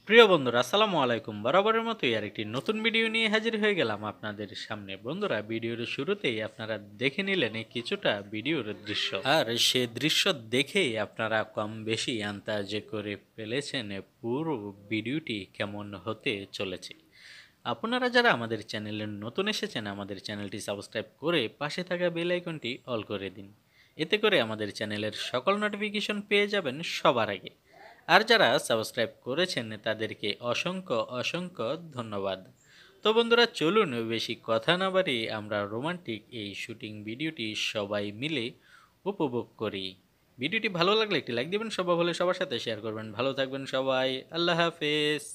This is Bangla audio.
প্রিয় বন্ধুরা, আসসালামু আলাইকুম। বরাবরের মতোই আরেকটি নতুন ভিডিও নিয়ে হাজির হয়ে গেলাম আপনাদের সামনে। বন্ধুরা, ভিডিওর শুরুতেই আপনারা দেখে নিলেন কিছুটা ভিডিওর দৃশ্য, আর সে দৃশ্য দেখেই আপনারা কম বেশি আন্দাজে করে ফেলেছেন পুরো ভিডিওটি কেমন হতে চলেছে। আপনারা যারা আমাদের চ্যানেলে নতুন এসেছেন, আমাদের চ্যানেলটি সাবস্ক্রাইব করে পাশে থাকা বেল আইকনটি অল করে দিন। এতে করে আমাদের চ্যানেলের সকল নোটিফিকেশন পেয়ে যাবেন সবার আগে। আর যারা সাবস্ক্রাইব করেছেন তাদেরকে অসংখ্য অসংখ্য ধন্যবাদ। তো বন্ধুরা, চলুন বেশি কথা না বাড়িয়ে আমরা রোমান্টিক এই শুটিং ভিডিওটি সবাই মিলে উপভোগ করি। ভিডিওটি ভালো লাগলে একটি লাইক দিবেন, সবাই হলে সবার সাথে শেয়ার করবেন। ভালো থাকবেন সবাই, আল্লাহ হাফেজ।